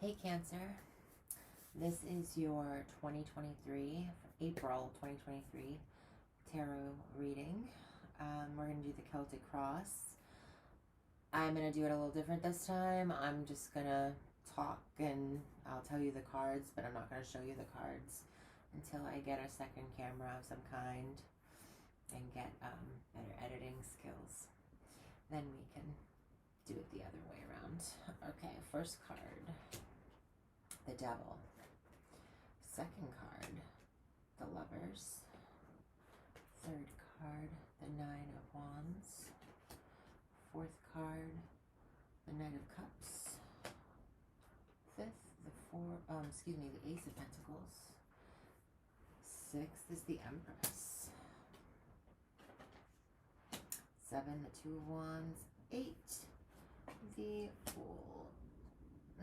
Hey Cancer, this is your 2023, April 2023 tarot reading. We're going to do the Celtic Cross. I'm going to do it a little different this time. I'm just going to talk and I'll tell you the cards, but I'm not going to show you the cards until I get a second camera of some kind and get better editing skills. Then we can do it the other way around. Okay, first card, the Devil. Second card, the Lovers. Third card, the Nine of Wands. Fourth card, the Knight of Cups. Fifth, the Ace of Pentacles. Sixth is the Empress. Seven, the Two of Wands. Eight, the Fool.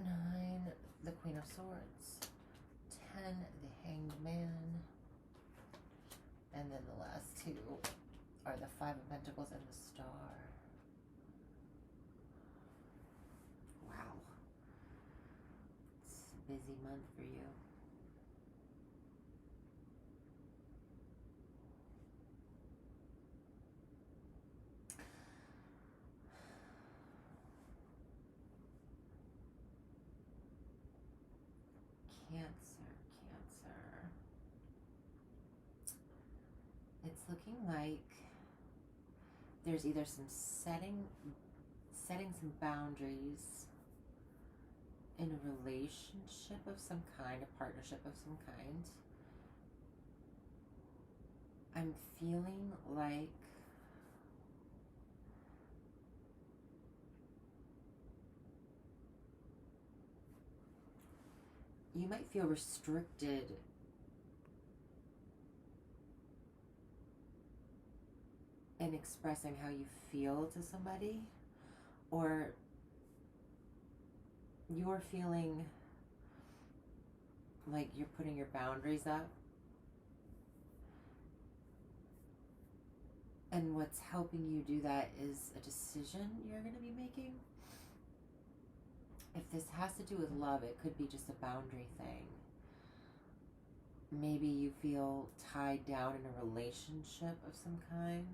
Nine, the Queen of Swords. 10, the Hanged Man. And then the last two are the Five of Pentacles and the Star. Wow. It's a busy month for you. Cancer. It's looking like there's either some setting some boundaries in a relationship of some kind, a partnership of some kind. I'm feeling like you might feel restricted in expressing how you feel to somebody, or you're feeling like you're putting your boundaries up, and what's helping you do that is a decision you're going to be making. If this has to do with love, it could be just a boundary thing. Maybe you feel tied down in a relationship of some kind.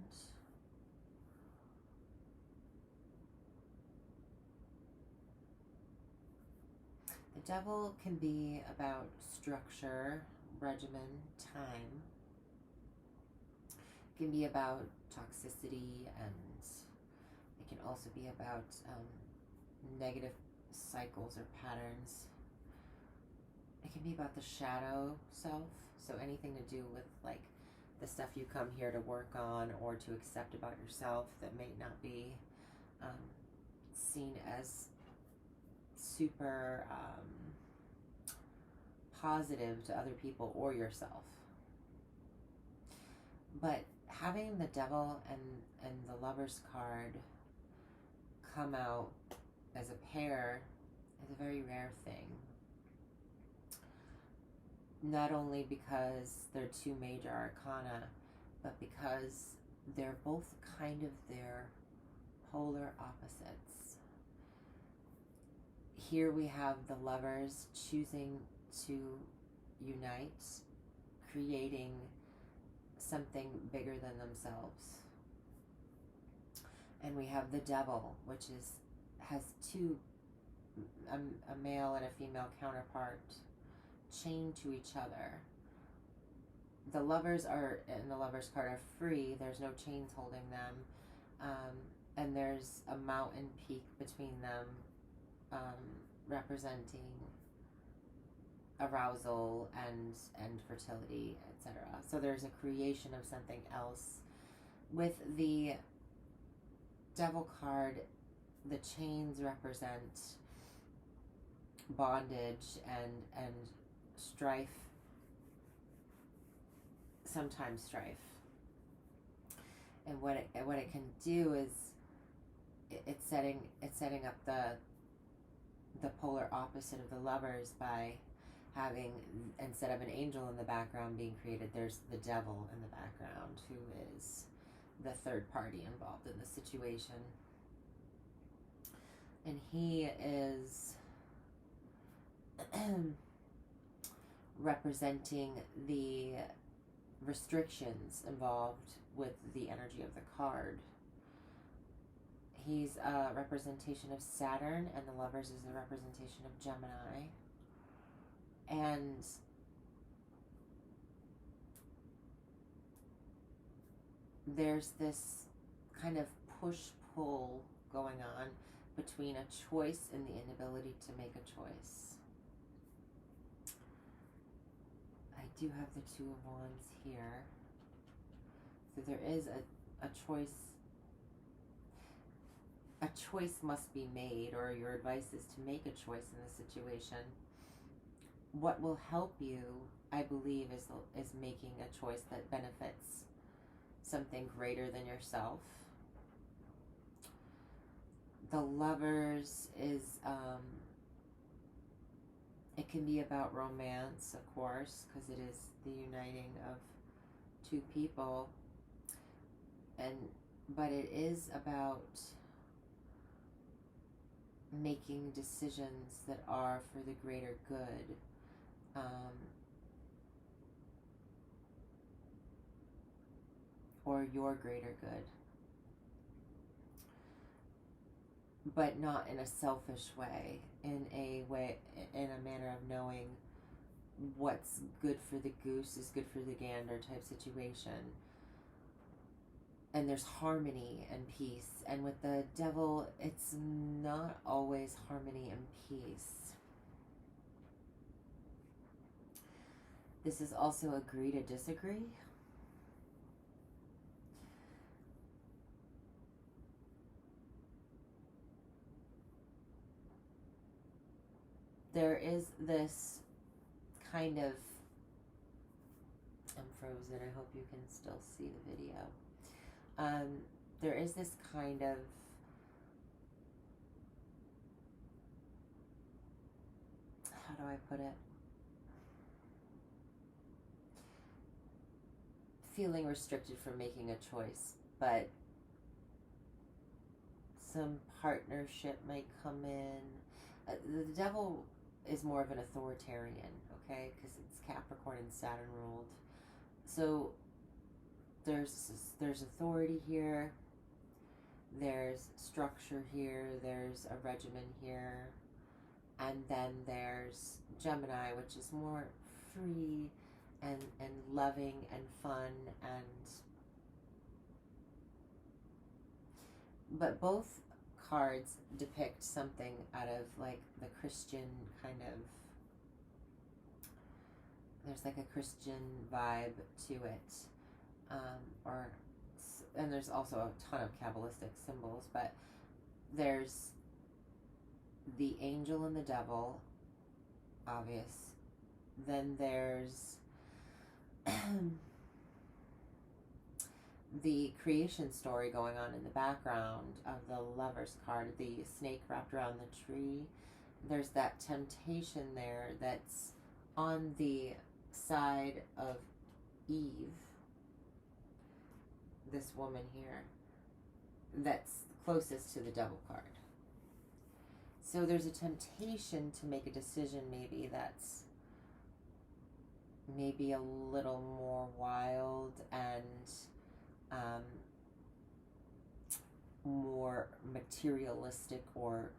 The Devil can be about structure, regimen, time. It can be about toxicity, and it can also be about negative cycles or patterns. It can be about the shadow self, so anything to do with like the stuff you come here to work on or to accept about yourself that may not be seen as super positive to other people or yourself. But having the Devil and the Lover's card come out as a pair is a very rare thing. Not only because they're two major arcana, but because they're both kind of their polar opposites. Here we have the Lovers choosing to unite, creating something bigger than themselves. And we have the Devil, which has two, a male and a female counterpart, chained to each other. The Lovers are, and the Lovers card, are free. There's no chains holding them. And there's a mountain peak between them, representing arousal and fertility, etc. So there's a creation of something else. With the Devil card, the chains represent bondage and strife, sometimes strife. And what it can do is it's setting up the polar opposite of the Lovers by having, instead of an angel in the background being created, there's the Devil in the background, who is the third party involved in the situation. And he is representing the restrictions involved with the energy of the card. He's a representation of Saturn, and the Lovers is a representation of Gemini. And there's this kind of push-pull going on between a choice and the inability to make a choice. I do have the Two of Wands here. So there is a choice. A choice must be made, or your advice is to make a choice in this situation. What will help you, I believe, is making a choice that benefits something greater than yourself. The Lovers is, it can be about romance, of course, because it is the uniting of two people. But it is about making decisions that are for the greater good. Or your greater good. But not in a selfish way, in a manner of knowing what's good for the goose is good for the gander type situation. And there's harmony and peace. And with the Devil, it's not always harmony and peace. This is also agree to disagree. There is this kind of, I'm frozen, I hope you can still see the video. There is this kind of how do I put it? Feeling restricted from making a choice, but some partnership might come in. The Devil is more of an authoritarian, okay, because it's Capricorn and Saturn ruled. So there's authority here, there's structure here, there's a regimen here, and then there's Gemini, which is more free and loving and fun, but both cards depict something out of like the Christian kind of, there's like a Christian vibe to it, and there's also a ton of Kabbalistic symbols, but there's the angel and the devil, obvious. Then there's the creation story going on in the background of the Lover's card, the snake wrapped around the tree. There's that temptation there that's on the side of Eve, this woman here, that's closest to the Devil card. So there's a temptation to make a decision maybe that's maybe a little more wild and more materialistic, or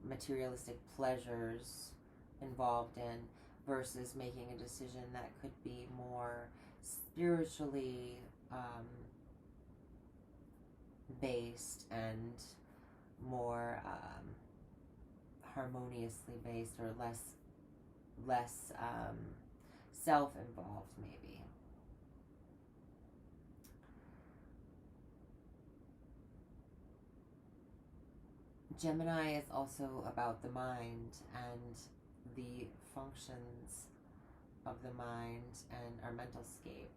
materialistic pleasures involved in, versus making a decision that could be more spiritually based and more harmoniously based, or less self-involved maybe. Gemini is also about the mind and the functions of the mind and our mental scape.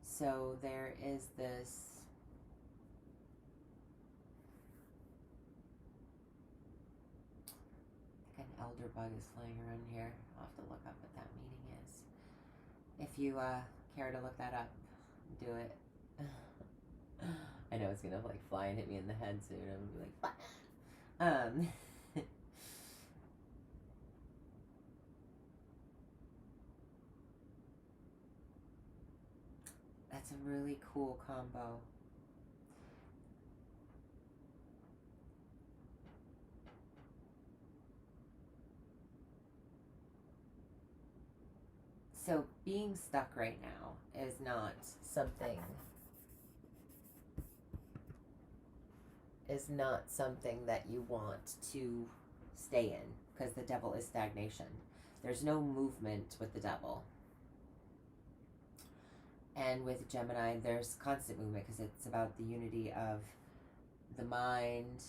So there is this an elder bug is flying around here. I'll have to look up what that meaning is. If you care to look that up, do it. I know it's gonna like fly and hit me in the head soon. I'm gonna be like, a really cool combo. So being stuck right now is not something that you want to stay in, because the devil is stagnation. There's no movement with the devil. And with Gemini, there's constant movement, because it's about the unity of the mind,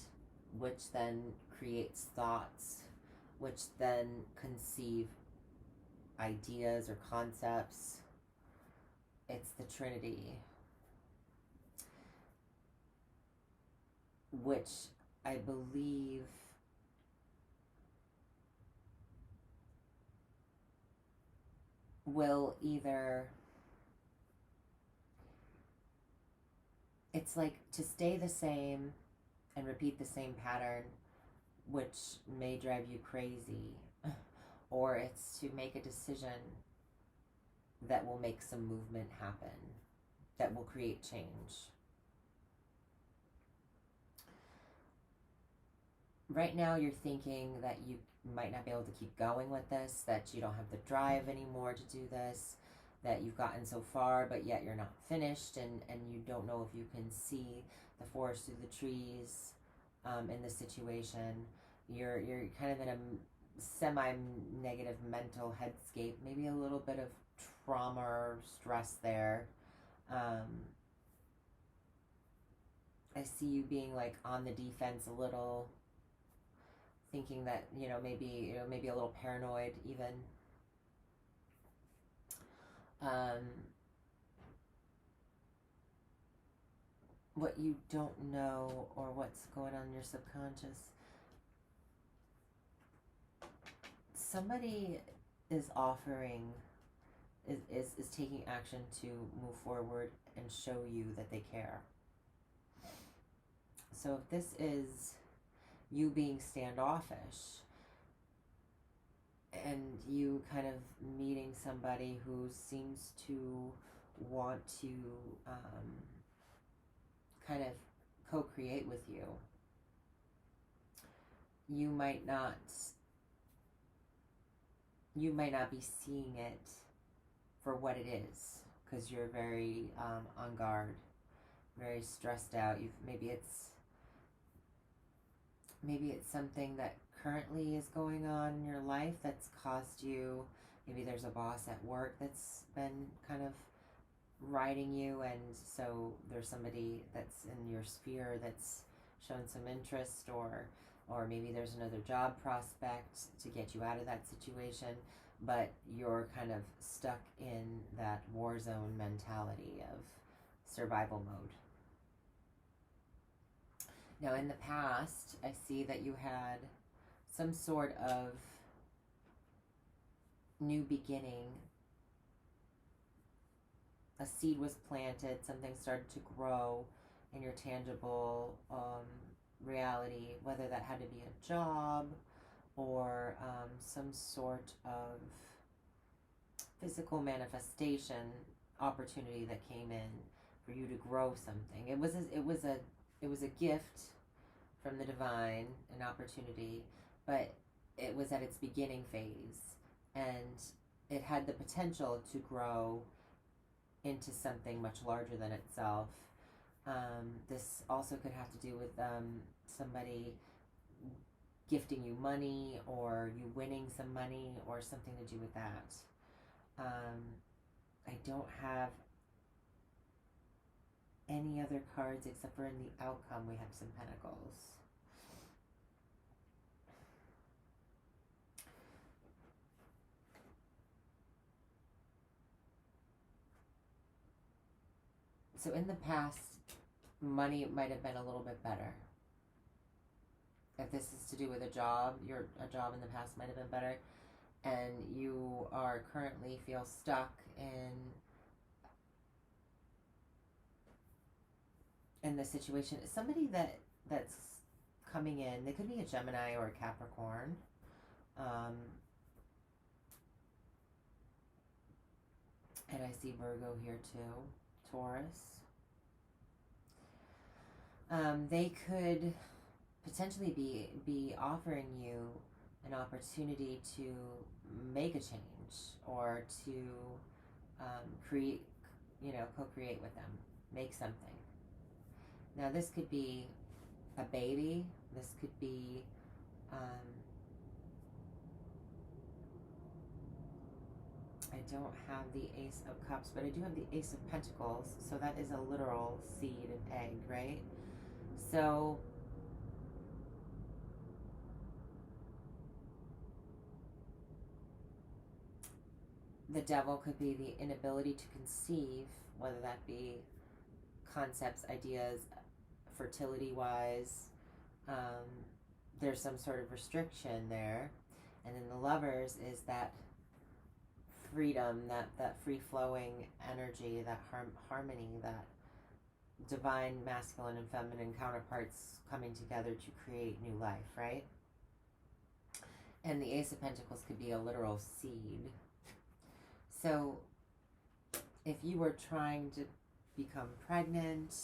which then creates thoughts, which then conceive ideas or concepts. It's the Trinity, which I believe will either, it's like to stay the same and repeat the same pattern, which may drive you crazy, or it's to make a decision that will make some movement happen, that will create change. Right now you're thinking that you might not be able to keep going with this, that you don't have the drive anymore to do this, that you've gotten so far but yet you're not finished, and you don't know if you can see the forest through the trees in this situation. You're kind of in a semi-negative mental headscape, maybe a little bit of trauma or stress there. I see you being like on the defense a little, thinking that maybe a little paranoid even. What you don't know, or what's going on in your subconscious, somebody is offering, is taking action to move forward and show you that they care. So if this is you being standoffish and you kind of meeting somebody who seems to want to kind of co-create with you, you might not be seeing it for what it is, because you're very on guard, very stressed out. Maybe it's something that currently is going on in your life that's caused you, maybe there's a boss at work that's been kind of riding you, and so there's somebody that's in your sphere that's shown some interest, or maybe there's another job prospect to get you out of that situation, but you're kind of stuck in that war zone mentality of survival mode. Now, in the past, I see that you had some sort of new beginning. A seed was planted, something started to grow in your tangible reality, whether that had to be a job or some sort of physical manifestation opportunity that came in for you to grow something. It was a gift from the divine, an opportunity, but it was at its beginning phase, and it had the potential to grow into something much larger than itself. This also could have to do with somebody gifting you money, or you winning some money, or something to do with that. I don't have any other cards except for in the outcome we have some pentacles. So in the past, money might have been a little bit better. If this is to do with a job, a job in the past might have been better, and you are currently feel stuck in this situation. Somebody that's coming in, they could be a Gemini or a Capricorn. And I see Virgo here too. Taurus. They could potentially be offering you an opportunity to make a change or to create, co-create with them, make something. Now, this could be a baby. This could be I don't have the Ace of Cups, but I do have the Ace of Pentacles, so that is a literal seed and egg, right? So the Devil could be the inability to conceive, whether that be concepts, ideas, fertility-wise. There's some sort of restriction there. And then the Lovers is that freedom, that free-flowing energy, that harmony, that divine masculine and feminine counterparts coming together to create new life, right? And the Ace of Pentacles could be a literal seed. So if you were trying to become pregnant,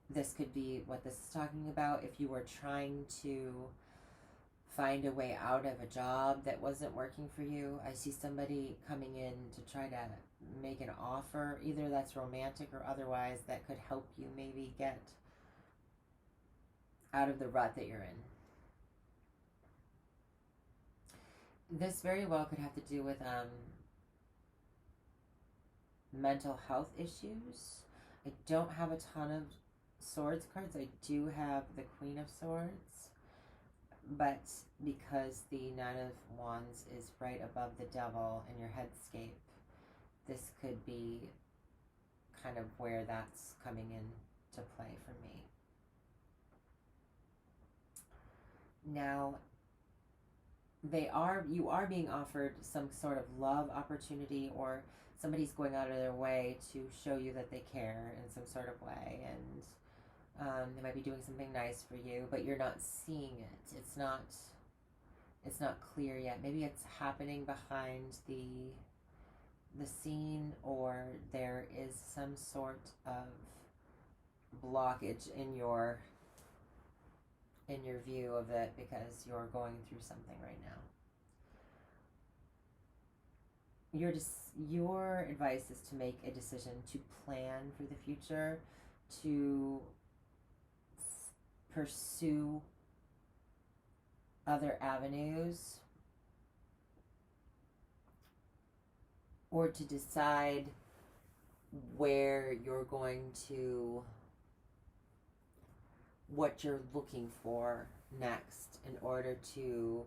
this could be what this is talking about. If you were trying to find a way out of a job that wasn't working for you, I see somebody coming in to try to make an offer, either that's romantic or otherwise, that could help you maybe get out of the rut that you're in. This very well could have to do with mental health issues. I don't have a ton of Swords cards. I do have the Queen of Swords, but because the Nine of Wands is right above the Devil in your headscape, this could be kind of where that's coming into play for me. Now, you are being offered some sort of love opportunity, or somebody's going out of their way to show you that they care in some sort of way, and they might be doing something nice for you, but you're not seeing it. It's not clear yet. Maybe it's happening behind the scene, or there is some sort of blockage in your view of it because you're going through something right now. Your advice is to make a decision, to plan for the future, to pursue other avenues, or to decide where you're going to, what you're looking for next in order to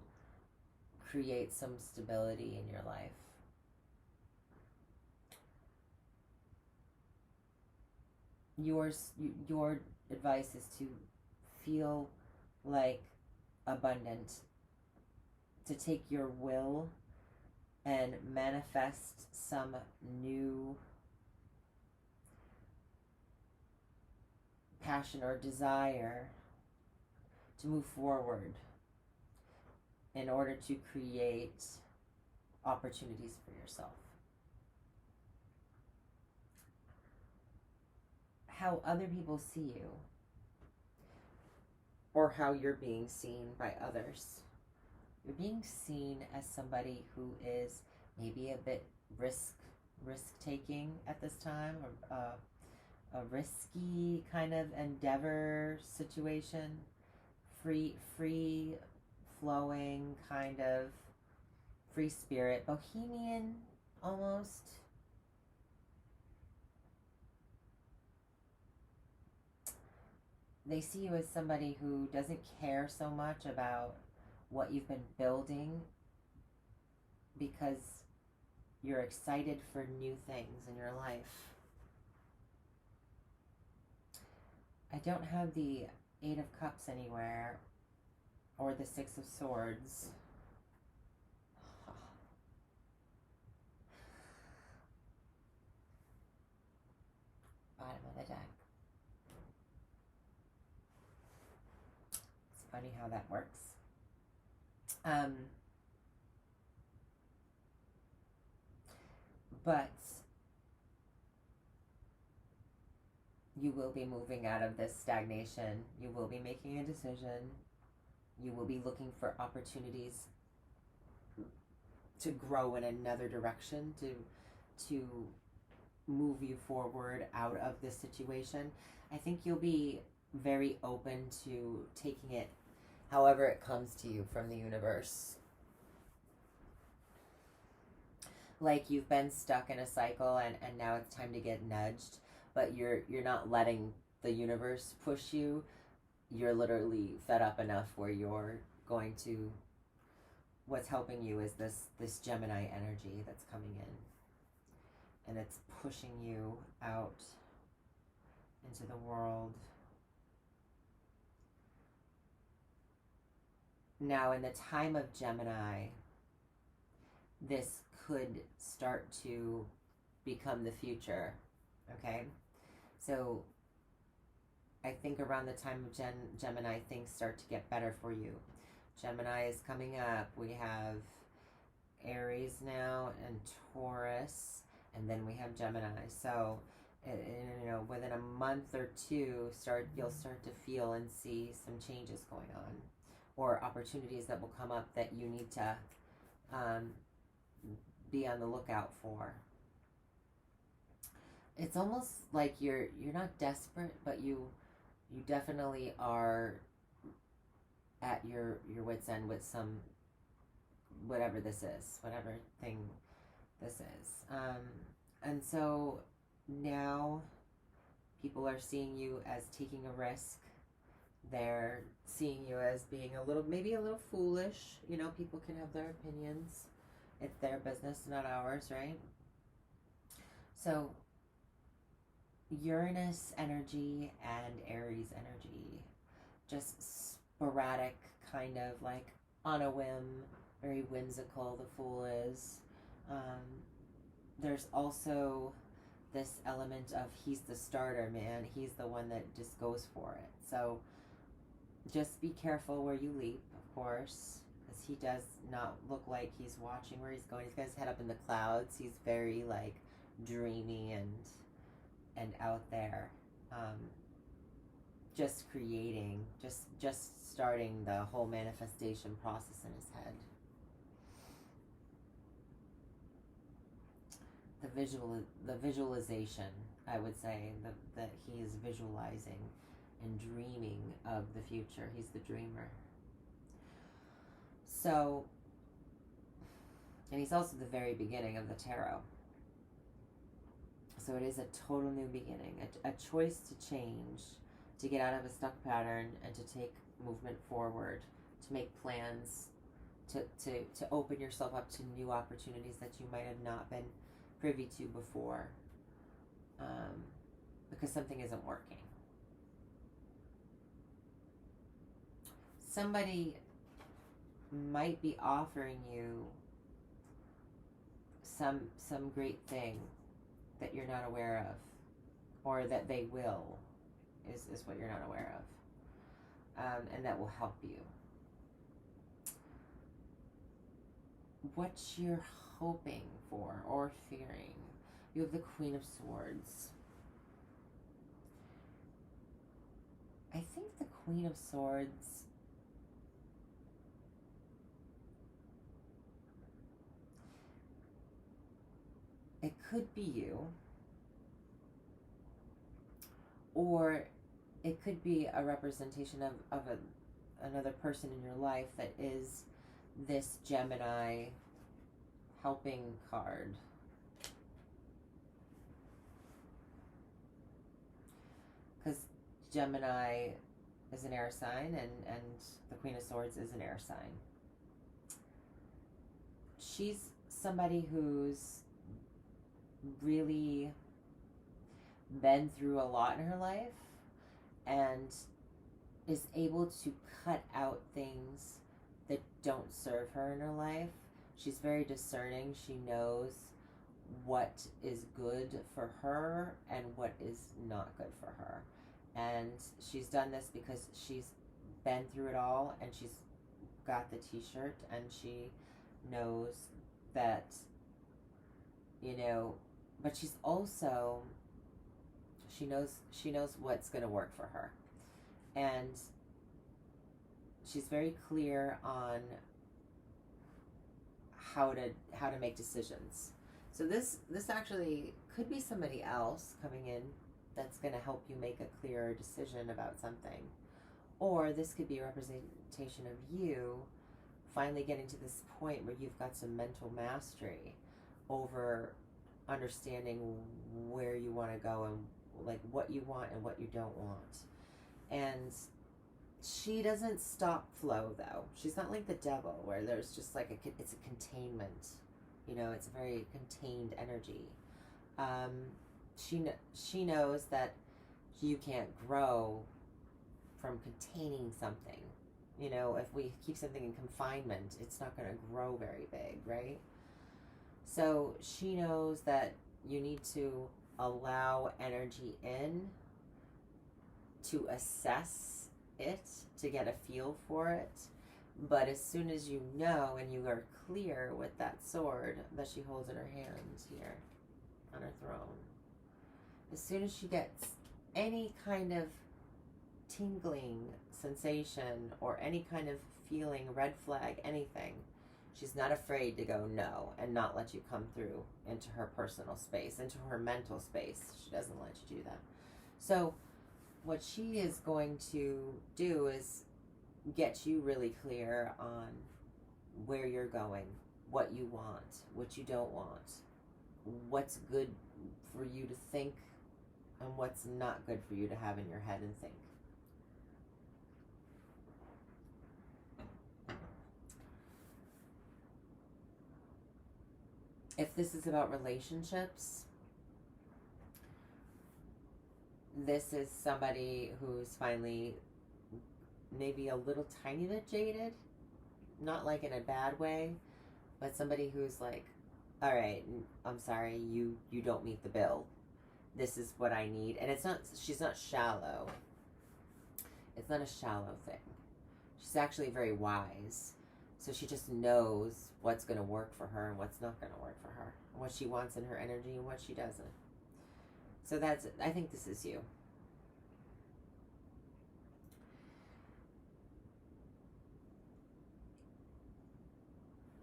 create some stability in your life. Your advice is to feel like abundant, to take your will and manifest some new passion or desire to move forward in order to create opportunities for yourself. How other people see you, or how you're being seen by others. You're being seen as somebody who is maybe a bit risk-taking at this time, or a risky kind of endeavor situation, free flowing kind of free spirit, bohemian almost. They see you as somebody who doesn't care so much about what you've been building because you're excited for new things in your life. I don't have the Eight of Cups anywhere, or the Six of Swords. Bottom of the deck. It's funny how that works. But you will be moving out of this stagnation. You will be making a decision. You will be looking for opportunities to grow in another direction, to move you forward out of this situation. I think you'll be very open to taking it however it comes to you from the universe. Like you've been stuck in a cycle and now it's time to get nudged, but you're not letting the universe push you. You're literally fed up enough where you're going to, what's helping you is this Gemini energy that's coming in, and it's pushing you out into the world. Now, in the time of Gemini, this could start to become the future, okay? So I think around the time of Gemini, things start to get better for you. Gemini is coming up. We have Aries now and Taurus, and then we have Gemini. So, within a month or two, you'll start to feel and see some changes going on, or opportunities that will come up that you need to be on the lookout for. It's almost like you're not desperate, but you definitely are at your wit's end with some, whatever this is, whatever thing this is. And so now people are seeing you as taking a risk. They're seeing you as being maybe a little foolish. People can have their opinions. It's their business, not ours, right? So Uranus energy and Aries energy, just sporadic, kind of like on a whim, very whimsical, the Fool is. There's also this element of he's the starter, man. He's the one that just goes for it. So just be careful where you leap, of course, because he does not look like he's watching where he's going. He's got his head up in the clouds. He's very like dreamy and out there, just creating, just starting the whole manifestation process in his head. The visualization, I would say, that he is visualizing and dreaming of the future. He's the dreamer. So, and he's also the very beginning of the tarot. So it is a total new beginning, a choice to change, to get out of a stuck pattern and to take movement forward, to make plans, to open yourself up to new opportunities that you might have not been privy to before, because something isn't working. Somebody might be offering you some great thing that you're not aware of, or that they will, is what you're not aware of, and that will help you. What you're hoping for or fearing. You have the Queen of Swords. I think the Queen of Swords it could be you, or it could be a representation of another person in your life that is this Gemini helping card. Because Gemini is an air sign, and the Queen of Swords is an air sign. She's somebody who's really been through a lot in her life and is able to cut out things that don't serve her in her life. She's very discerning. She knows what is good for her and what is not good for her. And she's done this because she's been through it all, and she's got the t-shirt, and she knows that, but she's also She knows what's going to work for her, and she's very clear on how to make decisions. So this actually could be somebody else coming in that's going to help you make a clearer decision about something, or this could be a representation of you finally getting to this point where you've got some mental mastery over understanding where you want to go and like what you want and what you don't want. And she doesn't stop flow though. She's not like the devil where there's just like it's a containment. You know, it's a very contained energy. She knows that you can't grow from containing something. You know, if we keep something in confinement, it's not going to grow very big, right? So she knows that you need to allow energy in to assess it, to get a feel for it. But as soon as you know and you are clear with that sword that she holds in her hands here on her throne, as soon as she gets any kind of tingling sensation or any kind of feeling, red flag, anything, she's not afraid to go no and not let you come through into her personal space, into her mental space. She doesn't let you do that. So what she is going to do is get you really clear on where you're going, what you want, what you don't want, what's good for you to think and what's not good for you to have in your head and think. If this is about relationships, this is somebody who's finally maybe a little tiny bit jaded, not like in a bad way, but somebody who's like, all right, I'm sorry, you don't meet the bill. This is what I need. And she's not shallow. It's not a shallow thing. She's actually very wise. So she just knows what's going to work for her and what's not going to work for her, and what she wants in her energy and what she doesn't. So I think this is you.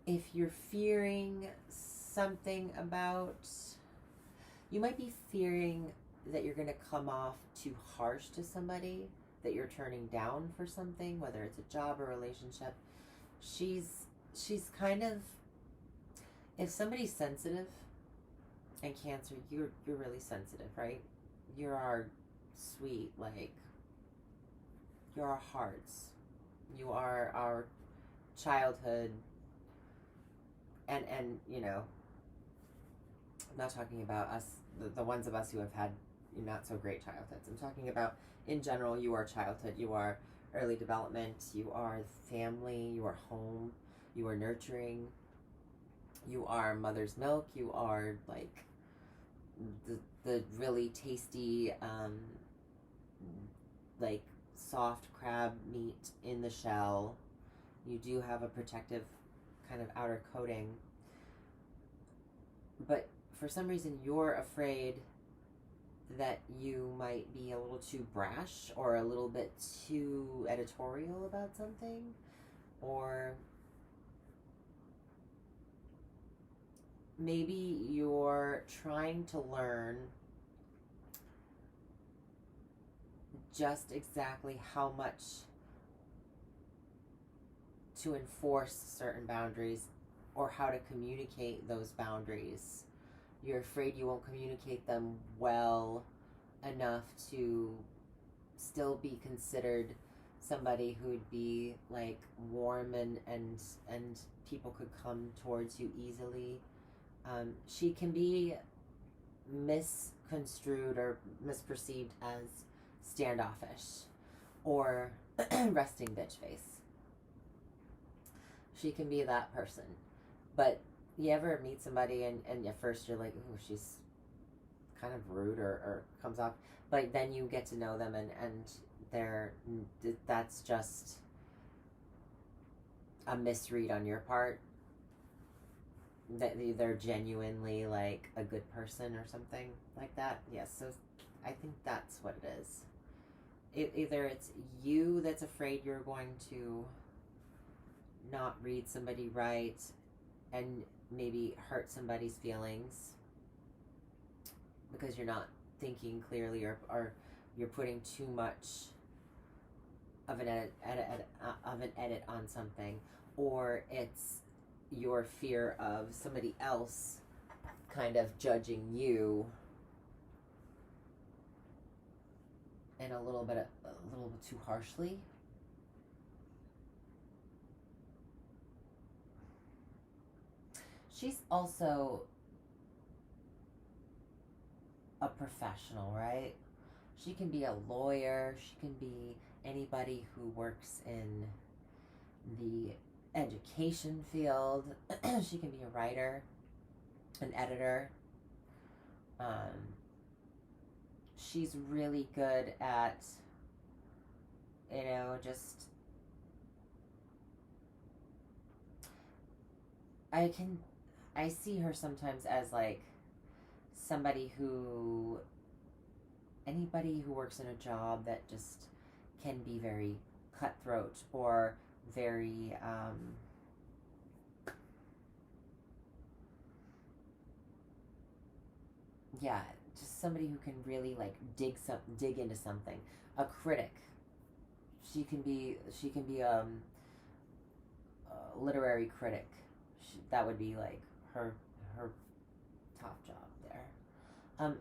If you're fearing something about, you might be fearing that you're going to come off too harsh to somebody, that you're turning down for something, whether it's a job or relationship. She's kind of, if somebody's sensitive, and Cancer, you're really sensitive, right? You're our sweet, like, you're our hearts. You are our childhood, and you know, I'm not talking about us, the ones of us who have had not so great childhoods. I'm talking about, in general, you are childhood, you are early development, you are family, you are home, you are nurturing, you are mother's milk, you are like the really tasty like soft crab meat in the shell. You do have a protective kind of outer coating, but for some reason you're afraid that you might be a little too brash or a little bit too editorial about something, or maybe you're trying to learn just exactly how much to enforce certain boundaries or how to communicate those boundaries. You're afraid you won't communicate them well enough to still be considered somebody who'd be like warm and people could come towards you easily. She can be misconstrued or misperceived as standoffish or resting bitch face. She can be that person. But you ever meet somebody and at first you're like, oh, she's kind of rude or comes off, but then you get to know them and that's just a misread on your part, that they're genuinely like a good person or something like that. Yes, so I think that's what it is. Either it's you that's afraid you're going to not read somebody right and maybe hurt somebody's feelings because you're not thinking clearly, or you're putting too much of an edit on something, or it's your fear of somebody else kind of judging you and a little bit too harshly. She's also a professional, right? She can be a lawyer, she can be anybody who works in the education field. She can be a writer, an editor. She's really good at, just I see her sometimes as like anybody who works in a job that just can be very cutthroat or very just somebody who can really like dig into something. A critic. She can be a literary critic. That would be like her top job there.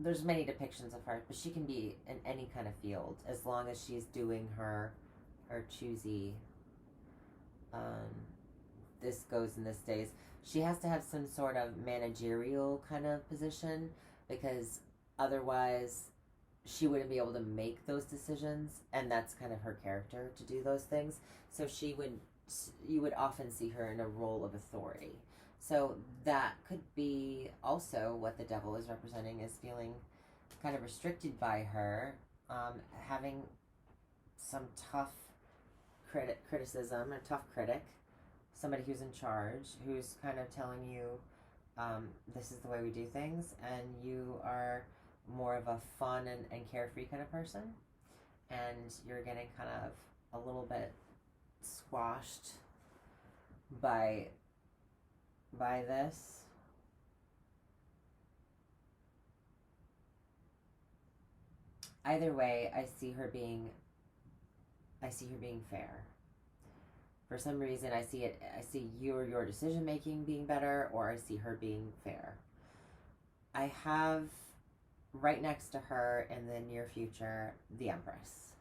There's many depictions of her, but she can be in any kind of field as long as she's doing her choosy. This goes in this days. She has to have some sort of managerial kind of position, because otherwise she wouldn't be able to make those decisions, and that's kind of her character to do those things. So you would often see her in a role of authority. So that could be also what the devil is representing, is feeling kind of restricted by her, having some tough criticism, a tough critic, somebody who's in charge, who's kind of telling you, this is the way we do things, and you are more of a fun and carefree kind of person, and you're getting kind of a little bit squashed by this. Either way, I see her being fair. For some reason, I see your decision making being better, or I see her being fair. I have right next to her in the near future the Empress.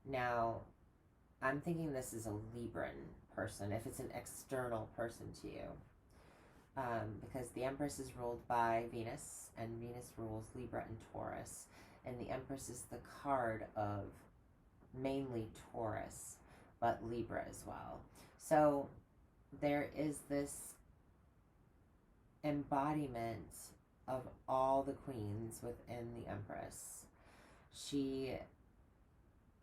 Now, I'm thinking this is a Libran person, if it's an external person to you. Because the Empress is ruled by Venus, and Venus rules Libra and Taurus. And the Empress is the card of mainly Taurus, but Libra as well. So there is this embodiment of all the queens within the Empress. She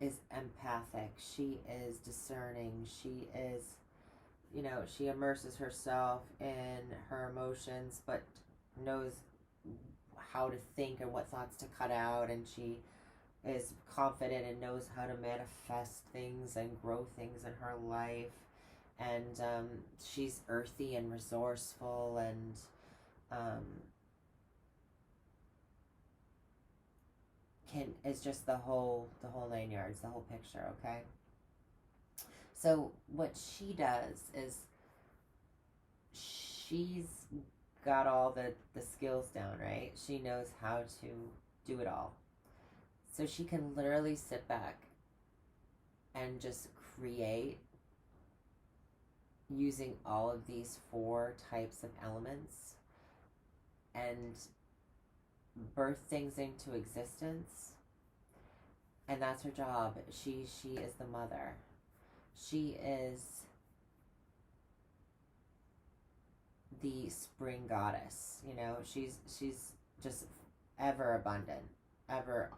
is empathic, she is discerning, she is, she immerses herself in her emotions, but knows how to think and what thoughts to cut out, and she is confident and knows how to manifest things and grow things in her life. And she's earthy and resourceful, and is just the whole 9 yards, the whole picture. Okay. So what she does is she's got all the skills down, right? She knows how to do it all. So she can literally sit back and just create using all of these 4 types of elements and birth things into existence. And that's her job. She is the mother. She is the spring goddess. She's just ever abundant, ever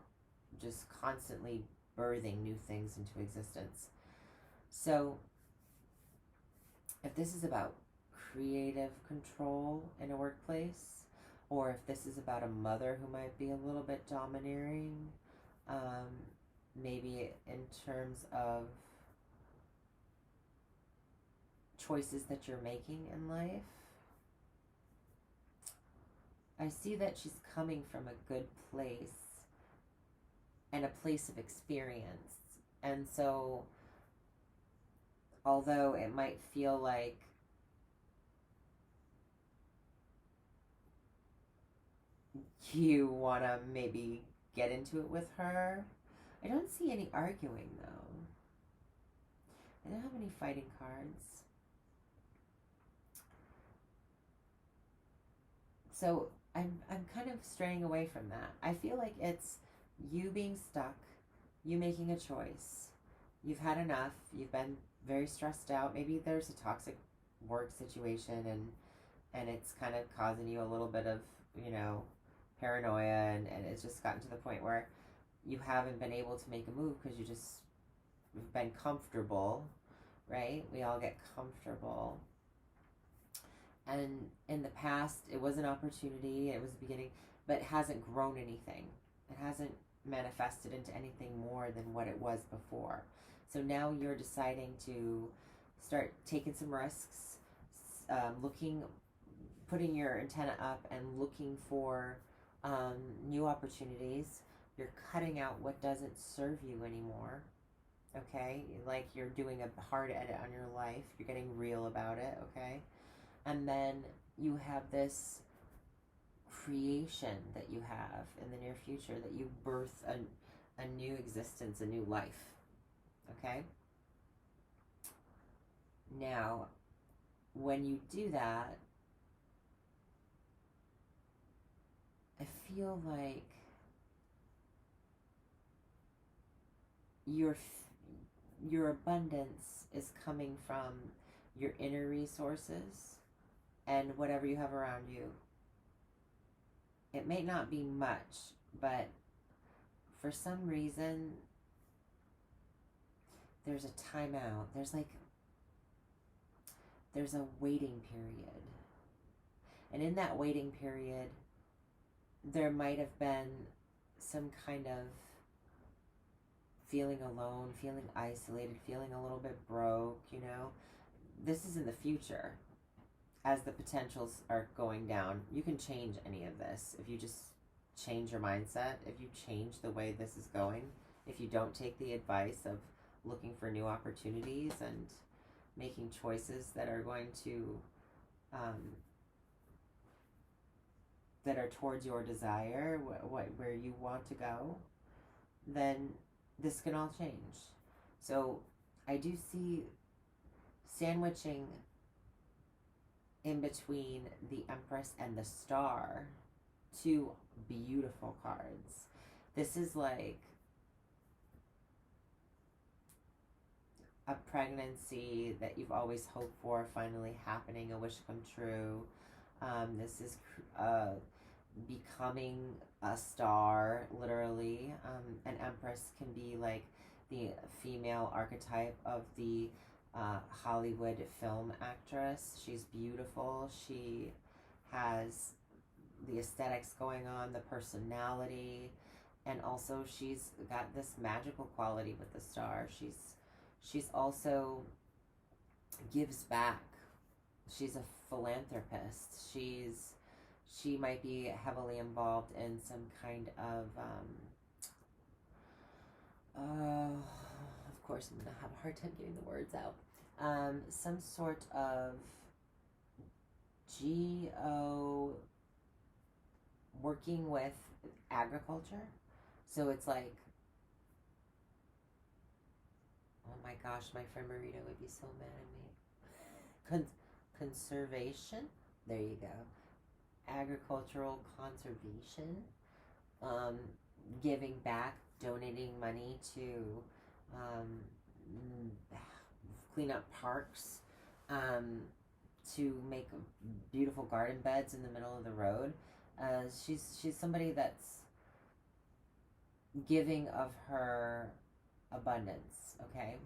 just constantly birthing new things into existence. So if this is about creative control in a workplace, or if this is about a mother who might be a little bit domineering, um, maybe in terms of choices that you're making in life. I see that she's coming from a good place and a place of experience. And so, although it might feel like you want to maybe get into it with her, I don't see any arguing though. I don't have any fighting cards. So I'm kind of straying away from that. I feel like it's you being stuck, you making a choice. You've had enough. You've been very stressed out. Maybe there's a toxic work situation and it's kind of causing you a little bit of, paranoia, and it's just gotten to the point where you haven't been able to make a move because you've been comfortable, right? We all get comfortable. And in the past, it was an opportunity, it was the beginning, but it hasn't grown anything. It hasn't manifested into anything more than what it was before. So now you're deciding to start taking some risks, putting your antenna up and looking for new opportunities. You're cutting out what doesn't serve you anymore. Okay? Like you're doing a hard edit on your life. You're getting real about it, okay? And then you have this creation that you have in the near future, that you birth a new existence, a new life. Okay? Now, when you do that, I feel like your abundance is coming from your inner resources and whatever you have around you. It may not be much, but for some reason, there's a timeout. There's a waiting period. And in that waiting period, there might have been some kind of feeling alone, feeling isolated, feeling a little bit broke, This is in the future. As the potentials are going down, you can change any of this if you just change your mindset, if you change the way this is going, if you don't take the advice of looking for new opportunities and making choices that are going to that are towards your desire, where you want to go, then this can all change. So I do see sandwiching in between the Empress and the Star, two beautiful cards. This is like a pregnancy that you've always hoped for finally happening, a wish come true. This is becoming a star, literally. An Empress can be like the female archetype of the Hollywood film actress. She's beautiful. She has the aesthetics going on, the personality, and also she's got this magical quality with the star. She's also gives back. She's a philanthropist. She might be heavily involved in some kind of of course I'm gonna have a hard time getting the words out. Some sort of working with agriculture. So it's like, oh my gosh, my friend Marita would be so mad at me. Conservation. There you go. Agricultural conservation. Giving back, donating money to clean up parks, to make beautiful garden beds in the middle of the road. She's somebody that's giving of her abundance, okay,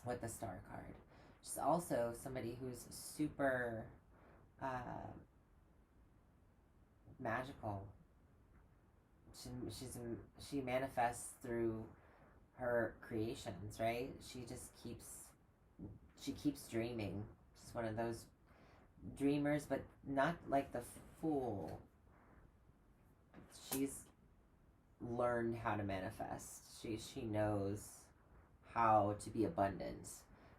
with the Star card. She's also somebody who's super magical. She, she's she manifests through her creations, right? She keeps dreaming. She's one of those dreamers, but not like the fool. She's learned how to manifest. She knows how to be abundant.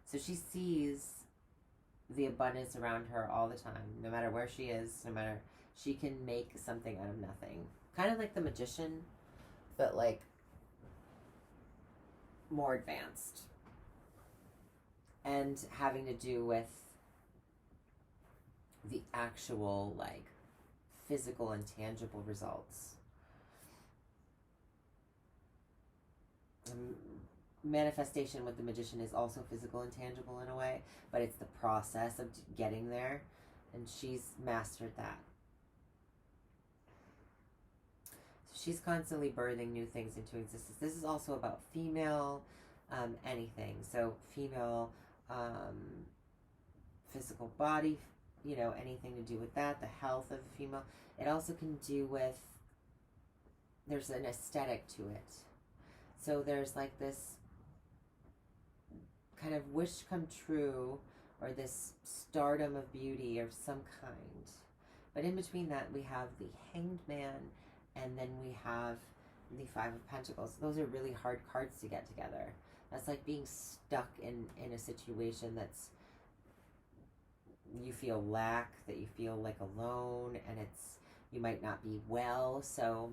So she sees the abundance around her all the time, no matter where she is, no matter, she can make something out of nothing. Kind of like the magician, but like more advanced. And having to do with the actual, like, physical and tangible results. Manifestation with the magician is also physical and tangible in a way, but it's the process of getting there, and she's mastered that. So she's constantly birthing new things into existence. This is also about female anything. So female physical body, anything to do with that, the health of the female. It also can do with, there's an aesthetic to it. So there's like this kind of wish come true, or this stardom of beauty of some kind. But in between that, we have the Hanged Man, and then we have the Five of Pentacles. Those are really hard cards to get together. That's like being stuck in a situation that's, you feel lack, that you feel like alone, and you might not be well. So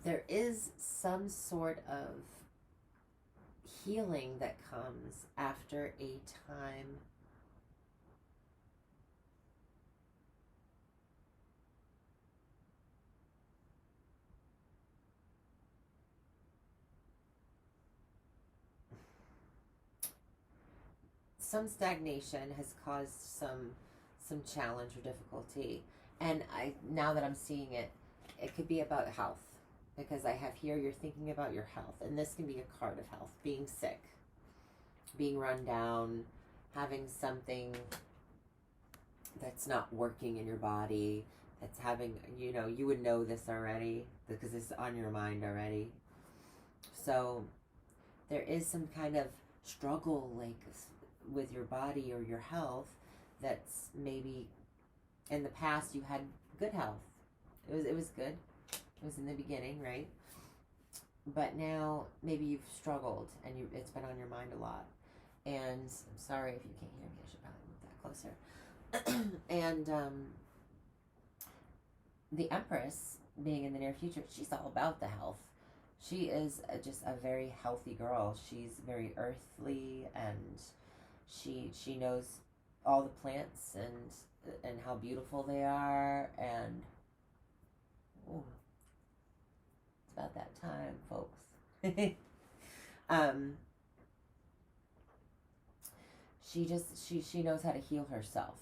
there is some sort of healing that comes after a time some stagnation has caused some challenge or difficulty. And now that I'm seeing it, it could be about health, because I have here, you're thinking about your health, and this can be a card of health. Being sick, being run down, having something that's not working in your body, that's having, you would know this already because it's on your mind already. So there is some kind of struggle, like, with your body or your health, that's maybe in the past you had good health. It was good. It was in the beginning, right? But now maybe you've struggled and it's been on your mind a lot. And I'm sorry if you can't hear me, I should probably move that closer. And the Empress, being in the near future, she's all about the health. She is just a very healthy girl. She's very earthly, and she knows all the plants and how beautiful they are, and ooh, it's about that time, folks. She knows how to heal herself,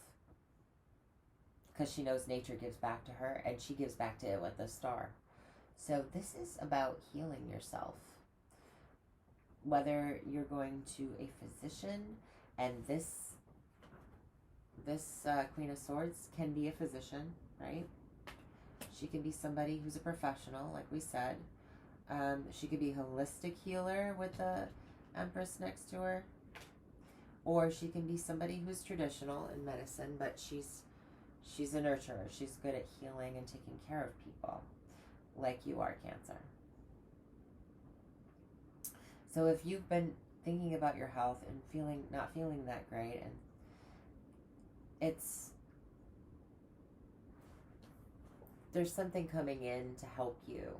because she knows nature gives back to her, and she gives back to it with a star. So this is about healing yourself. Whether you're going to a physician, and this Queen of Swords can be a physician, right? She can be somebody who's a professional, like we said. She could be a holistic healer with the Empress next to her. Or she can be somebody who's traditional in medicine, but she's a nurturer. She's good at healing and taking care of people, like you are, Cancer. So if you've been thinking about your health and not feeling that great, and there's something coming in to help you.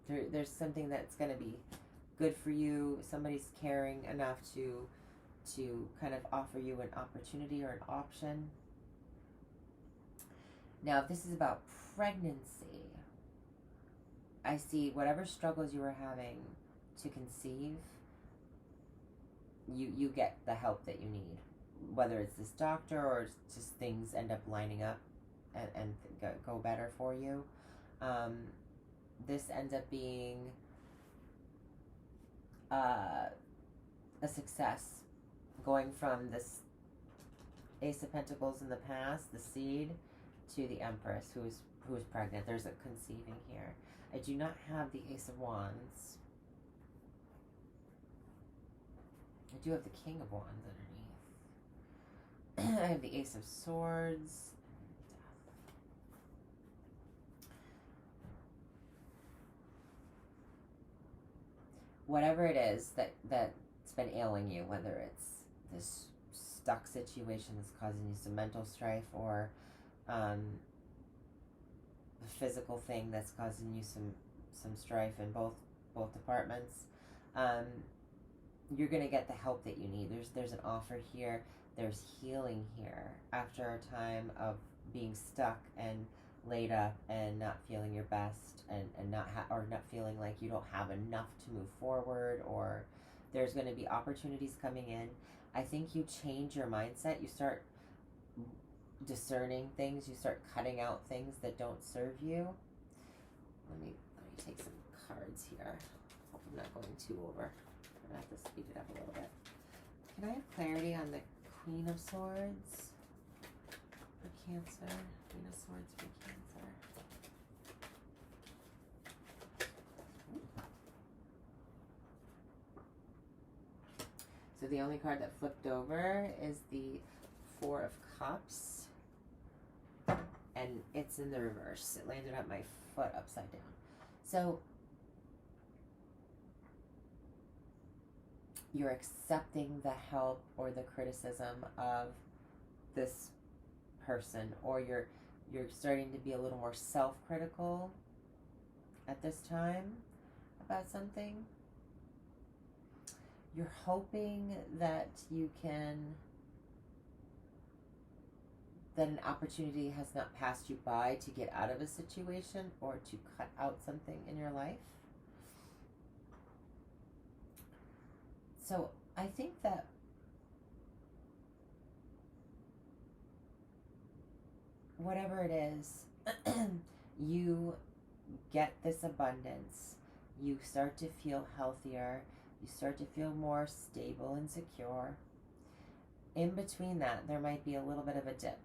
There's something that's going to be good for you. Somebody's caring enough to kind of offer you an opportunity or an option. Now, if this is about pregnancy, I see whatever struggles you were having to conceive, you get the help that you need. Whether it's this doctor or just things end up lining up and go better for you. This ends up being a success, going from this Ace of Pentacles in the past, the Seed, to the Empress, who is pregnant. There's a conceiving here. I do not have the Ace of Wands. I do have the King of Wands underneath. I have the Ace of Swords. Whatever it is that's been ailing you, whether it's this stuck situation that's causing you some mental strife, or the physical thing that's causing you some strife in both departments, you're gonna get the help that you need. There's an offer here. There's healing here after a time of being stuck and laid up and not feeling your best, and not feeling like you don't have enough to move forward, or there's going to be opportunities coming in. I think you change your mindset. You start discerning things. You start cutting out things that don't serve you. Let me take some cards here. Hope I'm not going too over. I'm going to have to speed it up a little bit. Can I have clarity on the Queen of Swords for Cancer? Queen of Swords for Cancer. So the only card that flipped over is the Four of Cups, and it's in the reverse. It landed at my foot upside down. So you're accepting the help or the criticism of this person, or you're starting to be a little more self-critical at this time about something. You're hoping that that an opportunity has not passed you by to get out of a situation or to cut out something in your life. So I think that whatever it is, you get this abundance, you start to feel healthier, you start to feel more stable and secure. In between that, there might be a little bit of a dip.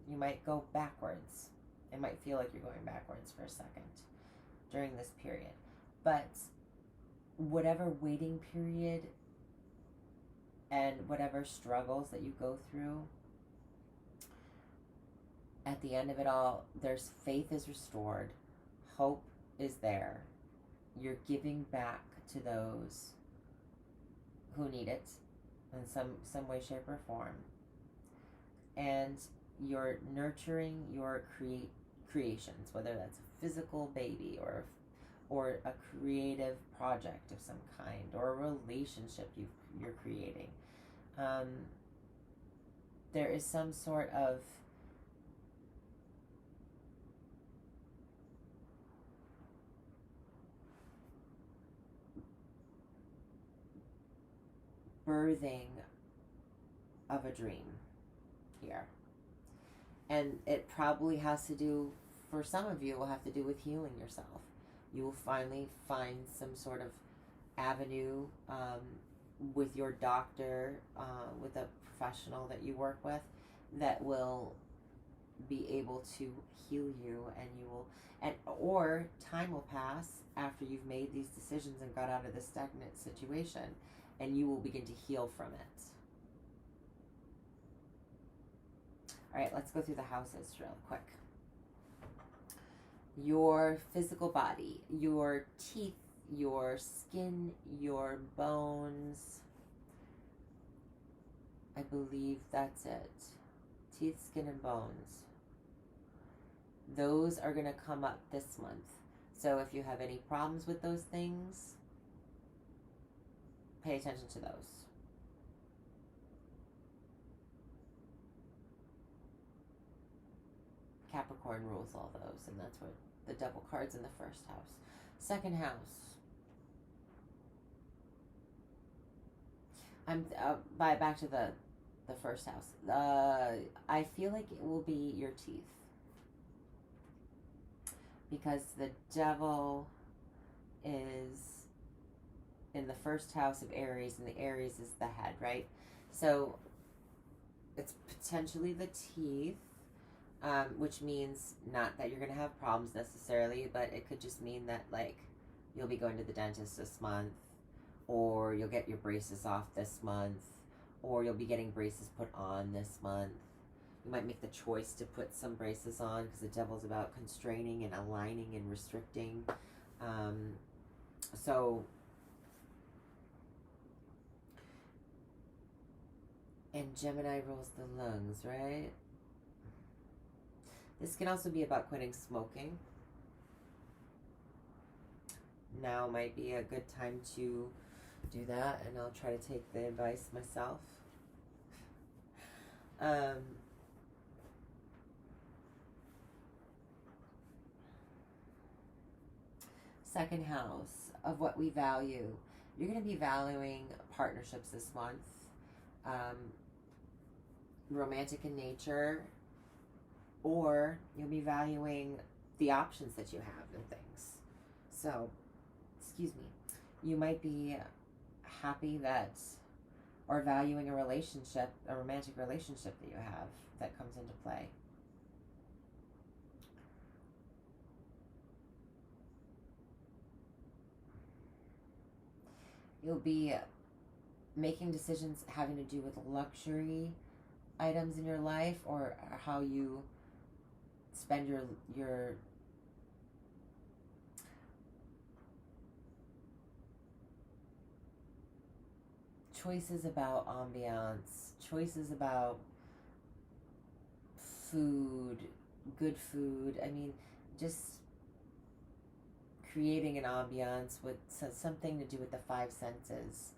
You might go backwards. It might feel like you're going backwards for a second during this period. But whatever waiting period and whatever struggles that you go through, at the end of it all, there's faith is restored, hope is there. You're giving back to those who need it in some way, shape, or form. And you're nurturing your creations, whether that's a physical baby or a creative project of some kind, or a relationship you're creating. There is some sort of birthing of a dream here. And it probably has to do, for some of you, it will have to do with healing yourself. You will finally find some sort of avenue with your doctor, with a professional that you work with, that will be able to heal you, and or time will pass after you've made these decisions and got out of this stagnant situation, and you will begin to heal from it. All right, let's go through the houses real quick. Your physical body, your teeth, your skin, your bones. I believe that's it. Teeth, skin, and bones. Those are going to come up this month. So if you have any problems with those things, pay attention to those. Capricorn rules all those, and that's what the devil card's in the first house. Second house. I'm back to the first house. I feel like it will be your teeth, because the devil is in the first house of Aries, and the Aries is the head, right? So It's potentially the teeth, which means not that you're going to have problems necessarily, but it could just mean that, like, you'll be going to the dentist this month, or you'll get your braces off this month, or you'll be getting braces put on this month. You might make the choice to put some braces on because the devil's about constraining and aligning and restricting. So, and Gemini rules the lungs, right? This can also be about quitting smoking. Now might be a good time to do that, and I'll try to take the advice myself. Second house of what we value. You're going to be valuing partnerships this month, romantic in nature, or you'll be valuing the options that you have in things. So, excuse me, you might be happy that, or valuing a relationship, a romantic relationship that you have that comes into play. You'll be making decisions having to do with luxury items in your life, or how you spend your choices about ambiance, choices about food, good food. I mean, just creating an ambiance with something to do with the five senses.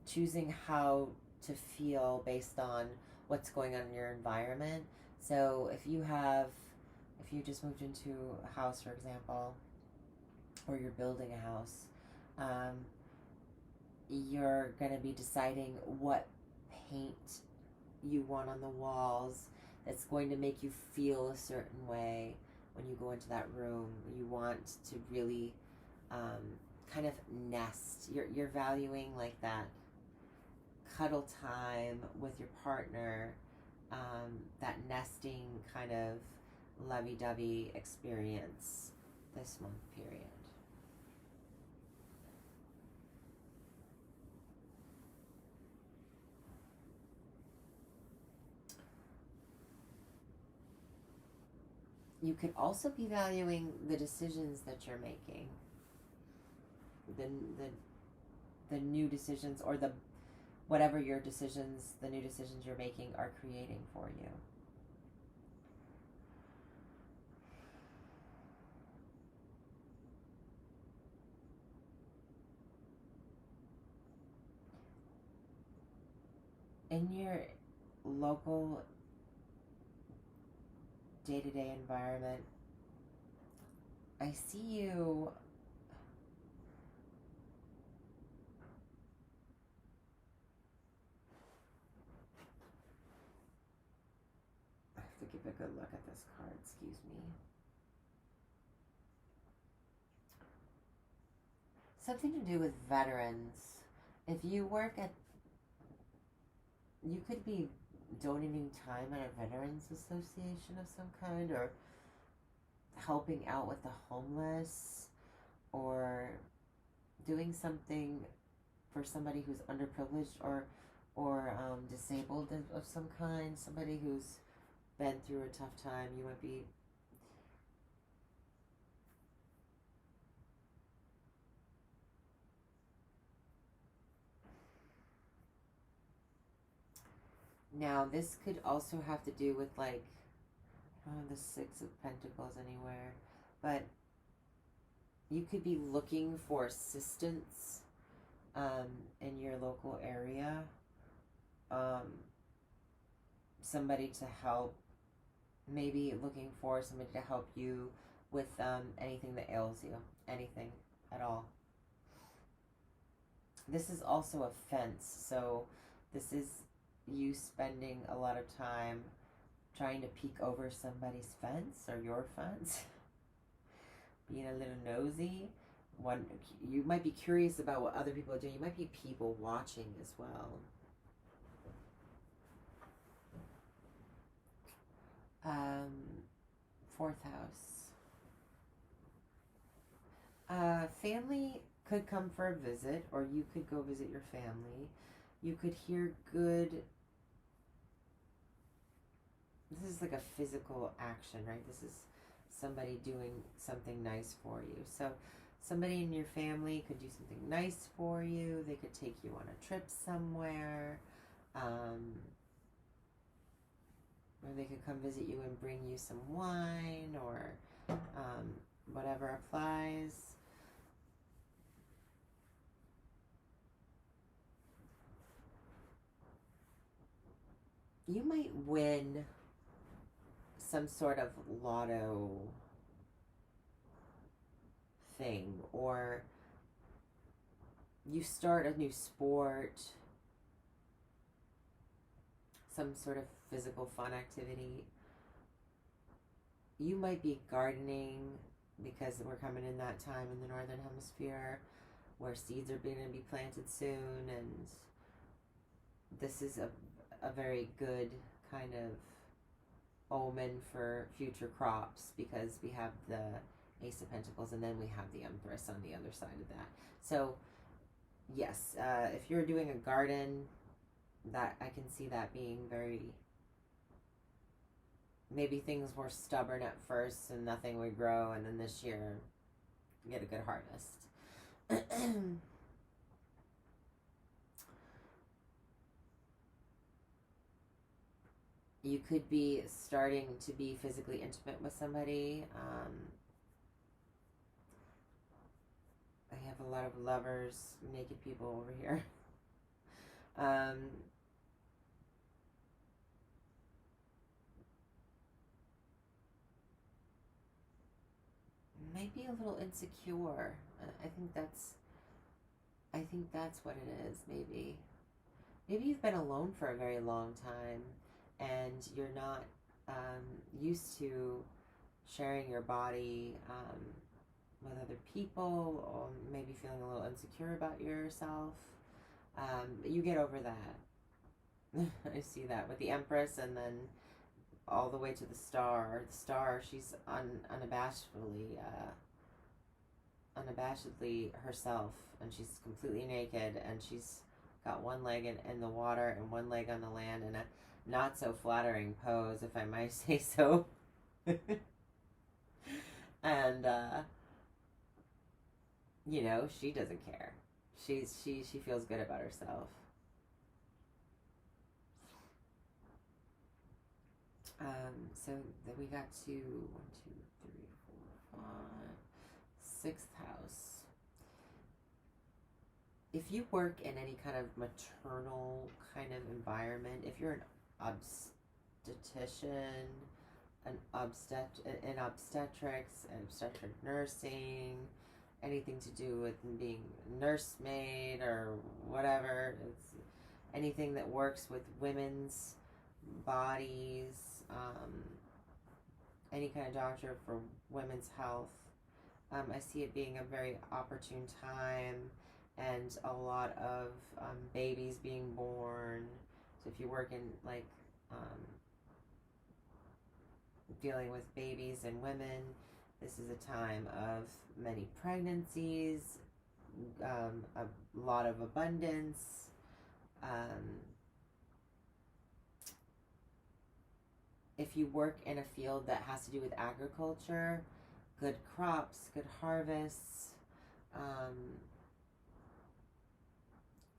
Choosing how to feel based on what's going on in your environment. So if you just moved into a house, for example, or you're building a house, you're going to be deciding what paint you want on the walls that's going to make you feel a certain way when you go into that room. You want to really kind of nest. You're valuing like that cuddle time with your partner, that nesting kind of lovey-dovey experience this month period. You could also be valuing the decisions that you're making, the new decisions, or the whatever your decisions, the new decisions you're making are creating for you. In your local day-to-day environment, I see you I have to give a good look at this card, excuse me. Something to do with veterans. If you work at, you could be donating time at a veterans association of some kind, or helping out with the homeless, or doing something for somebody who's underprivileged or disabled of some kind, somebody who's been through a tough time. You might be now this could also have to do with, like, I don't have the Six of Pentacles anywhere, but you could be looking for assistance in your local area, somebody to help, maybe looking for somebody to help you with anything that ails you, anything at all. This is also a fence, so this is you spending a lot of time trying to peek over somebody's fence or your fence, being a little nosy, one, you might be curious about what other people are doing. You might be people watching as well. Fourth house. Family could come for a visit, or you could go visit your family. You could hear good. This is like a physical action, right? This is somebody doing something nice for you. So somebody in your family could do something nice for you. They could take you on a trip somewhere. Or they could come visit you and bring you some wine, or whatever applies. You might win some sort of lotto thing, or you start a new sport, some sort of physical fun activity. You might be gardening, because we're coming in that time in the northern hemisphere where seeds are going to be planted soon, and this is a very good kind of omen for future crops, because we have the Ace of Pentacles and then we have the Empress on the other side of that. So yes, if you're doing a garden, that I can see that being very, maybe things were stubborn at first and nothing would grow, and then this year you get a good harvest. You could be starting to be physically intimate with somebody. I have a lot of lovers, naked people over here. Might be a little insecure. I think that's what it is. Maybe you've been alone for a very long time, and you're not used to sharing your body with other people, or maybe feeling a little insecure about yourself. You get over that. I see that with the Empress, and then all the way to the Star. The Star, she's unabashedly herself, and she's completely naked, and she's got one leg in the water and one leg on the land, in a not so flattering pose, if I might say so. And she doesn't care. She feels good about herself. So then we got to 1, 2, 3, 4, 5, 6th house. If you work in any kind of maternal kind of environment, if you're an obstetrician, in obstetrics, obstetric nursing, anything to do with being nursemaid or whatever, it's anything that works with women's bodies, any kind of doctor for women's health. I see it being a very opportune time, and a lot of babies being born. So if you work in dealing with babies and women, this is a time of many pregnancies, a lot of abundance. If you work in a field that has to do with agriculture, good crops, good harvests,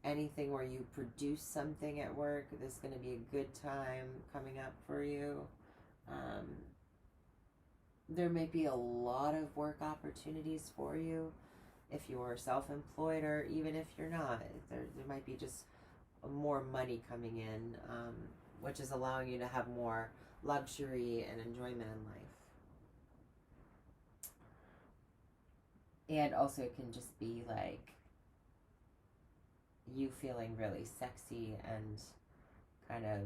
anything where you produce something at work, this is going to be a good time coming up for you. There may be a lot of work opportunities for you if you're self-employed, or even if you're not. There might be just more money coming in, which is allowing you to have more luxury and enjoyment in life. And also it can just be like you feeling really sexy and kind of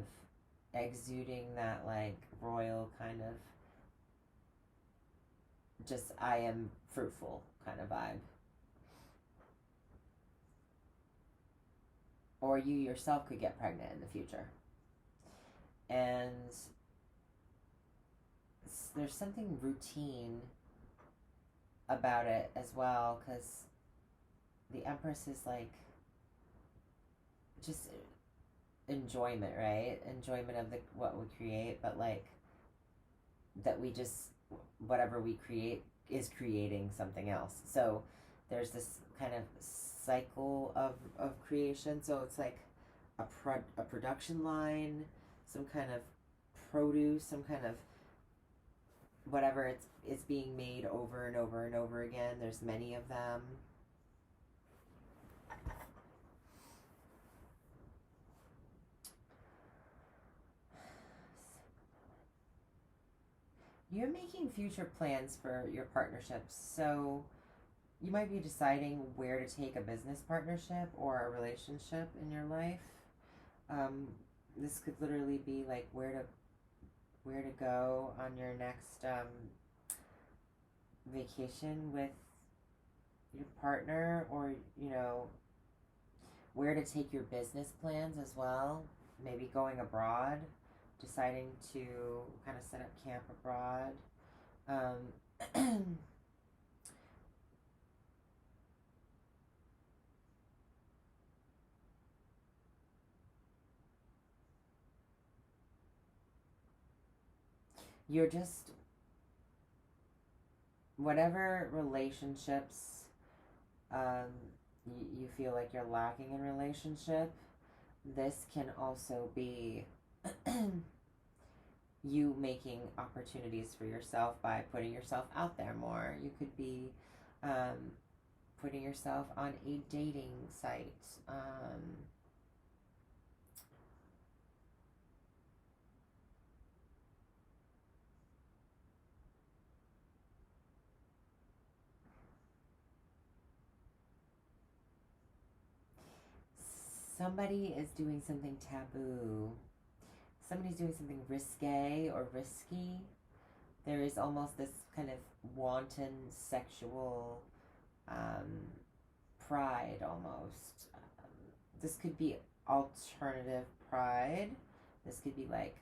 exuding that like royal kind of just I am fruitful kind of vibe. or you yourself could get pregnant in the future. And there's something routine about it as well, because the Empress is like just enjoyment, right? Enjoyment of the what we create, but like that we just whatever we create is creating something else. So there's this kind of cycle of creation. So it's like a production line, some kind of produce, some kind of whatever it's being made over and over and over again. There's many of them. You're making future plans for your partnerships. So you might be deciding where to take a business partnership or a relationship in your life. This could literally be like where to go on your next vacation with your partner, or where to take your business plans as well. Maybe going abroad, deciding to kind of set up camp abroad. You're just whatever relationships you feel like you're lacking in relationship. This can also be you making opportunities for yourself by putting yourself out there more. You could be putting yourself on a dating site. Somebody is doing something taboo. Somebody's doing something risque or risky. There is almost this kind of wanton sexual pride almost. This could be alternative pride. This could be like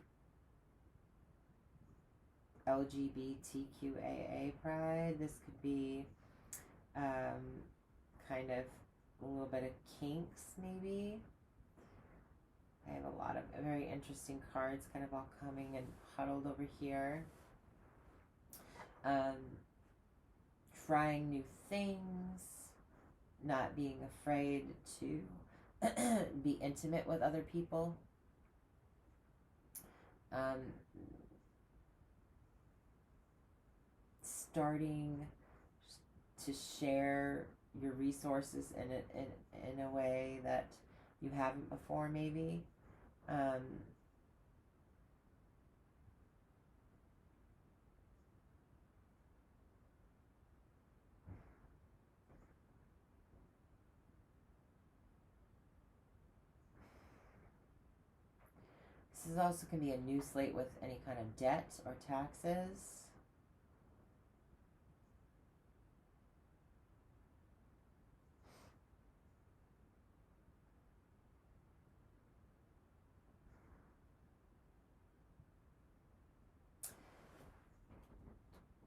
LGBTQAA pride. This could be kind of a little bit of kinks, maybe. I have a lot of very interesting cards kind of all coming and huddled over here. Trying new things, not being afraid to be intimate with other people. Starting to share your resources in a way that you haven't before, maybe. This is also can be a new slate with any kind of debt or taxes.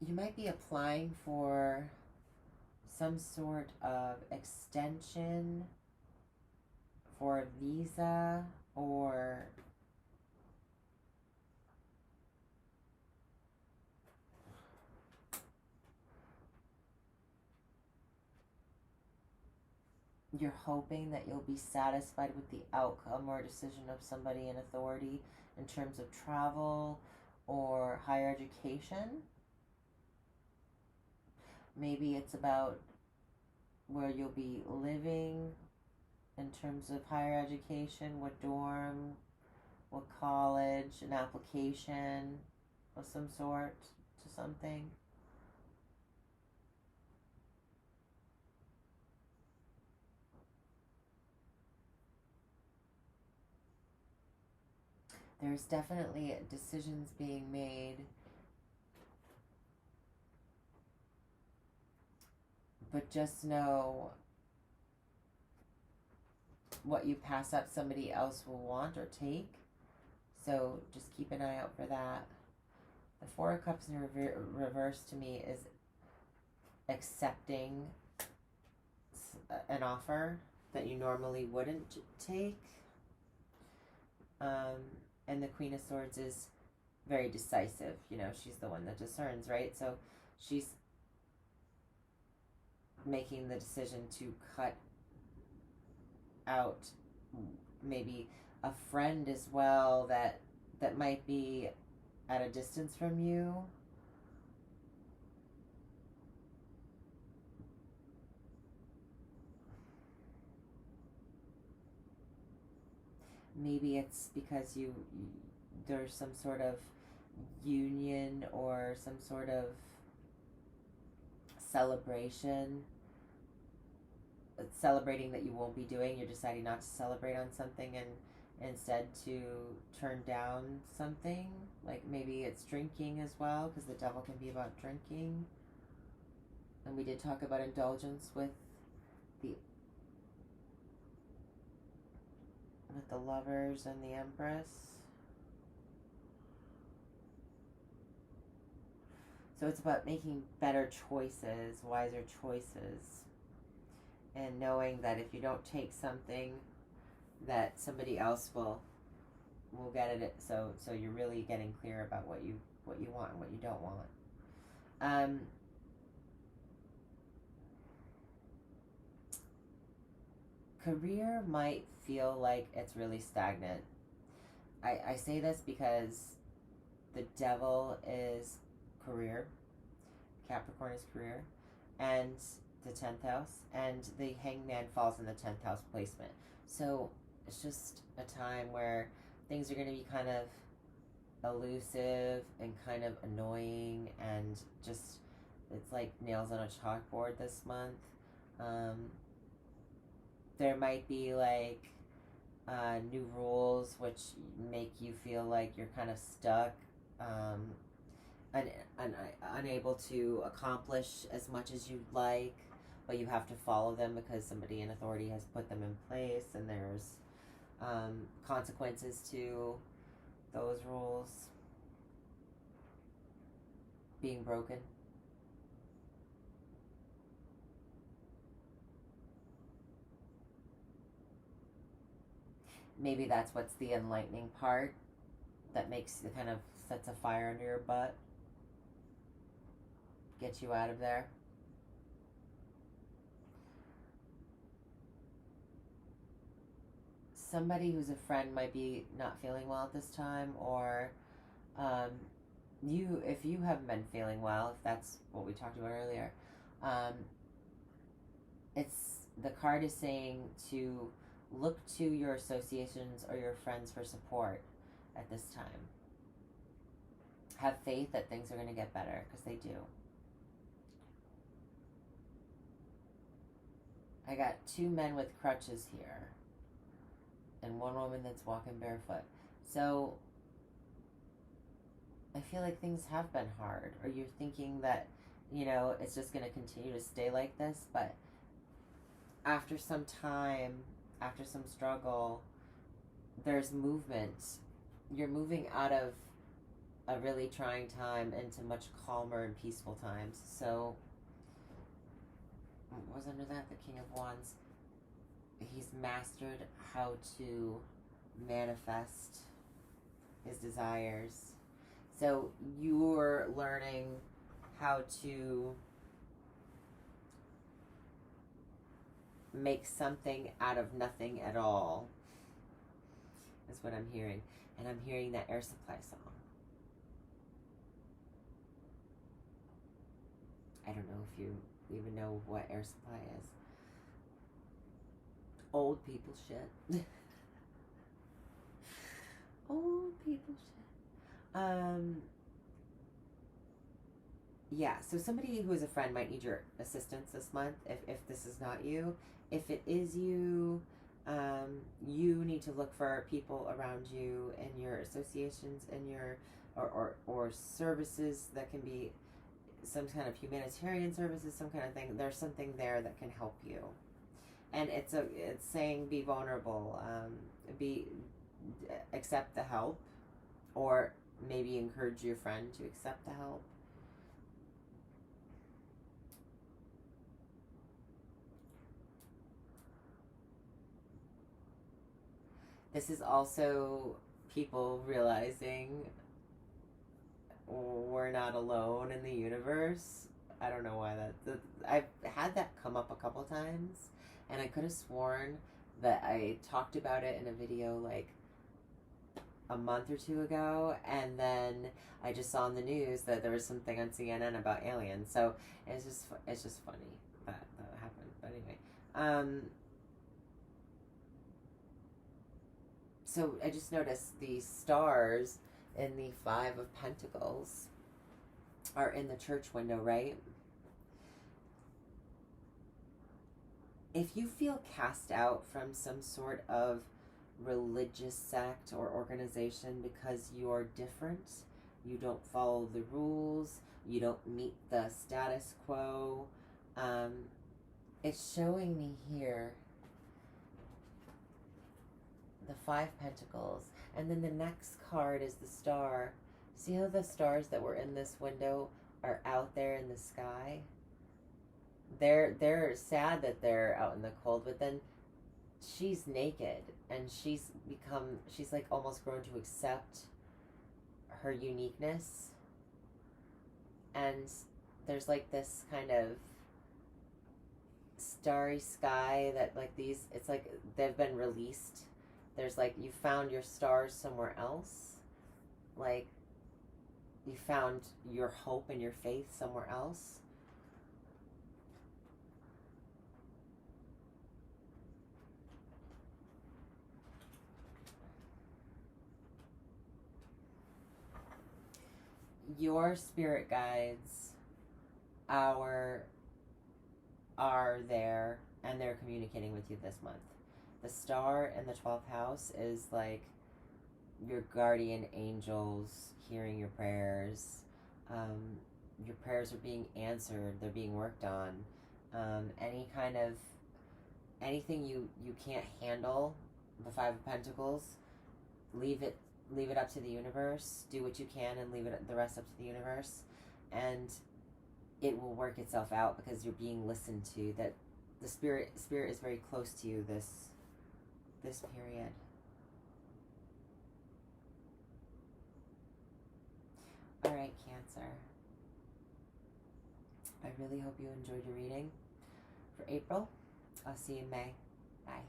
You might be applying for some sort of extension for a visa, or you're hoping that you'll be satisfied with the outcome or decision of somebody in authority in terms of travel or higher education. Maybe it's about where you'll be living in terms of higher education, what dorm, what college, an application of some sort to something. There's definitely decisions being made, but just know what you pass up, somebody else will want or take. So just keep an eye out for that. The Four of Cups in reverse to me is accepting an offer that you normally wouldn't take. And the Queen of Swords is very decisive. You know, she's the one that discerns, right? So she's making the decision to cut out maybe a friend as well that might be at a distance from you. Maybe it's because there's some sort of union or some sort of celebration, celebrating that you won't be doing. You're deciding not to celebrate on something and instead to turn down something. Like maybe it's drinking as well, because the Devil can be about drinking. And we did talk about indulgence with the Lovers and the Empress. So it's about making better choices, wiser choices, and knowing that if you don't take something, that somebody else will get it. So you're really getting clear about what you want and what you don't want. Career might feel like it's really stagnant. I say this because the Devil is career, Capricorn is career, and the 10th house, and the Hangman falls in the 10th house placement. So it's just a time where things are going to be kind of elusive and kind of annoying, and just, it's like nails on a chalkboard this month. There might be like new rules which make you feel like you're kind of stuck, and unable to accomplish as much as you'd like, but you have to follow them because somebody in authority has put them in place, and there's consequences to those rules being broken. Maybe that's what's the enlightening part that makes it kind of sets a fire under your butt, get you out of there. Somebody who's a friend might be not feeling well at this time, or if you haven't been feeling well, if that's what we talked about earlier, the card is saying to look to your associations or your friends for support at this time. Have faith that things are going to get better, because they do. I got 2 men with crutches here, and 1 woman that's walking barefoot. So I feel like things have been hard, or you're thinking that, it's just going to continue to stay like this, but after some time, after some struggle, there's movement. You're moving out of a really trying time into much calmer and peaceful times. So, what was under that? The King of Wands. He's mastered how to manifest his desires. So you're learning how to make something out of nothing at all, is what I'm hearing. And I'm hearing that Air Supply song. I don't know if you even know what Air Supply is. Old people shit. Old people shit. Yeah, so somebody who is a friend might need your assistance this month, if this is not you. If it is you, you need to look for people around you and your associations and your or services that can be some kind of humanitarian services, some kind of thing. There's something there that can help you. and it's saying be vulnerable, be accept the help, or maybe encourage your friend to accept the help. This is also people realizing we're not alone in the universe. I don't know why I've had that come up a couple times, and I could have sworn that I talked about it in a video like a month or two ago, and then I just saw in the news that there was something on CNN about aliens. So it's just funny that happened. But anyway, so I just noticed the stars in the Five of Pentacles are in the church window, right? If you feel cast out from some sort of religious sect or organization because you're different, you don't follow the rules, you don't meet the status quo, it's showing me here the Five Pentacles, and then the next card is the Star. See how the stars that were in this window are out there in the sky? They're sad that they're out in the cold, but then she's naked, and she's like almost grown to accept her uniqueness, and there's like this kind of starry sky that like it's like they've been released. There's like you found your stars somewhere else, like you found your hope and your faith somewhere else. Your spirit guides are there, and they're communicating with you this month. The star in the 12th house is like your guardian angels hearing your prayers. Your prayers are being answered. They're being worked on. Anything you can't handle, the Five of Pentacles, leave it up to the universe. Do what you can and leave the rest up to the universe, and it will work itself out because you're being listened to. That the spirit is very close to you this period. All right, Cancer. I really hope you enjoyed your reading for April. I'll see you in May. Bye.